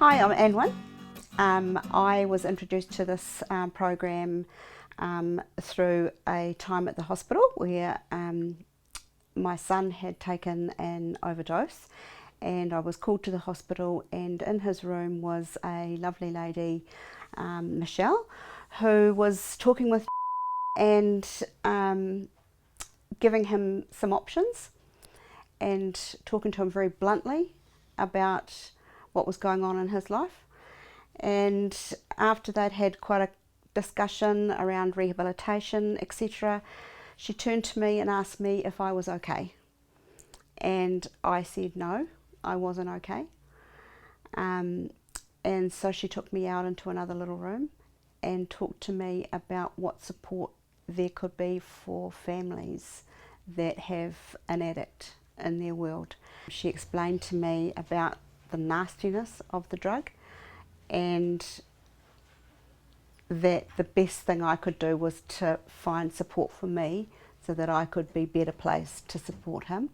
Hi, I'm Annwyn. I was introduced to this program through a time at the hospital where my son had taken an overdose, and I was called to the hospital, and in his room was a lovely lady, Michelle, who was talking with and giving him some options and talking to him very bluntly about what was going on in his life. And after they'd had quite a discussion around rehabilitation, etc., she turned to me and asked me if I was okay. And I said no, I wasn't okay. And so she took me out into another little room and talked to me about what support there could be for families that have an addict in their world. She explained to me about the nastiness of the drug, and that the best thing I could do was to find support for me so that I could be better placed to support him.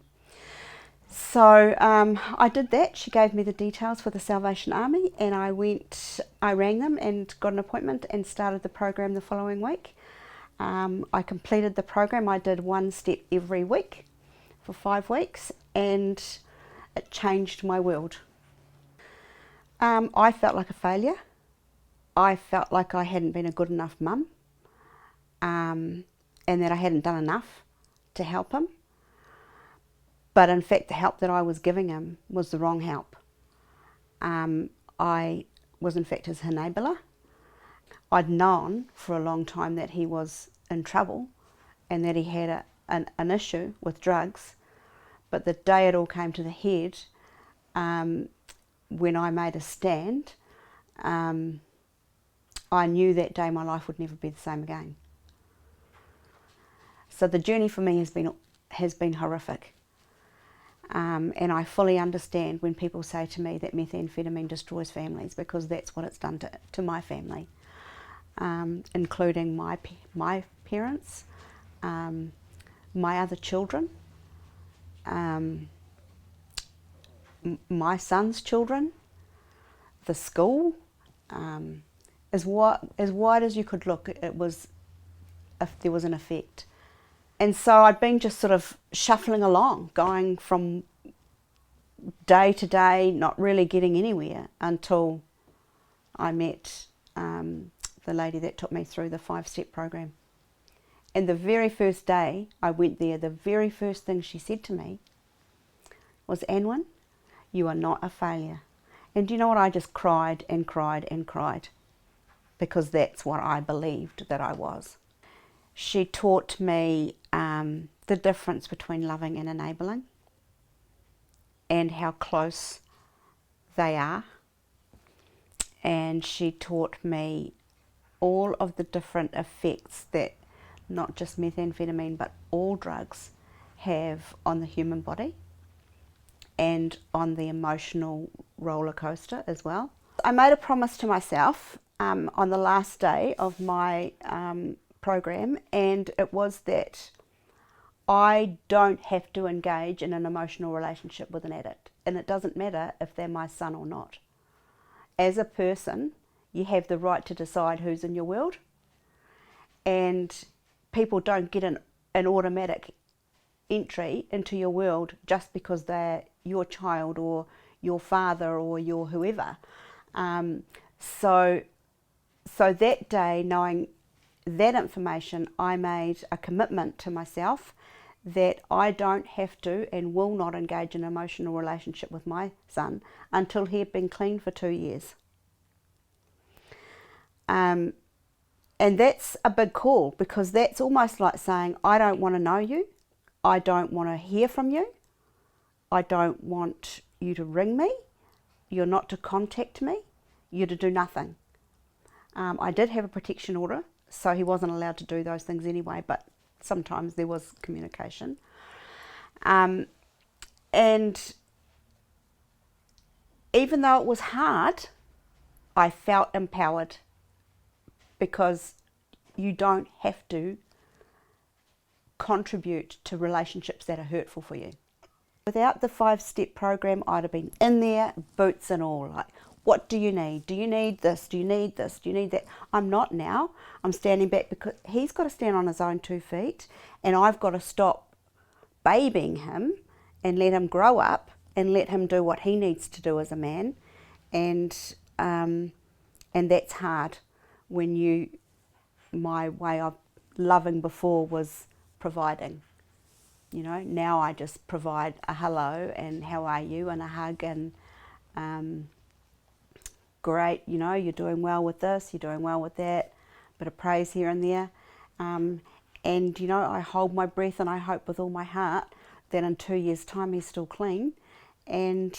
So I did that. She gave me the details for the Salvation Army, and I rang them and got an appointment and started the program the following week. I completed the program. I did one step every week for 5 weeks, and it changed my world. I felt like a failure. I felt like I hadn't been a good enough mum, and that I hadn't done enough to help him. But in fact, the help that I was giving him was the wrong help. I was in fact his enabler. I'd known for a long time that he was in trouble and that he had an issue with drugs, but the day it all came to the head, when I made a stand, I knew that day my life would never be the same again. So the journey for me has been horrific, and I fully understand when people say to me that methamphetamine destroys families, because that's what it's done to my family, including my parents, my other children, my son's children, the school. As wide as you could look, it was, if there was an effect. And so I'd been just sort of shuffling along, going from day to day, not really getting anywhere, until I met the lady that took me through the 5-step program. And the very first day I went there, the very first thing she said to me was, "Annwyn, you are not a failure." And do you know what? I just cried and cried and cried, because that's what I believed that I was. She taught me the difference between loving and enabling, and how close they are. And she taught me all of the different effects that not just methamphetamine but all drugs have on the human body and on the emotional roller coaster as well. I made a promise to myself on the last day of my program, and it was that I don't have to engage in an emotional relationship with an addict, and it doesn't matter if they're my son or not. As a person, you have the right to decide who's in your world, and people don't get an automatic entry into your world just because they're your child or your father or your whoever. So that day, knowing that information, I made a commitment to myself that I don't have to and will not engage in an emotional relationship with my son until he had been clean for 2 years. And that's a big call, because that's almost like saying, I don't want to know you, I don't want to hear from you, I don't want you to ring me, you're not to contact me, you're to do nothing. I did have a protection order, so he wasn't allowed to do those things anyway, but sometimes there was communication. And even though it was hard, I felt empowered, because you don't have to contribute to relationships that are hurtful for you. Without the 5-step program, I'd have been in there, boots and all, like, What do you need? Do you need this? Do you need this? Do you need that? I'm not now. I'm standing back because he's got to stand on his own 2 feet, and I've got to stop babying him and let him grow up and let him do what he needs to do as a man. And that's hard when my way of loving before was providing. You know, now I just provide a hello and how are you and a hug and great, you know, you're doing well with this, you're doing well with that, bit of praise here and there. And, you know, I hold my breath and I hope with all my heart that in 2 years' time he's still clean and,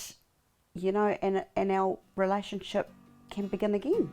you know, and our relationship can begin again.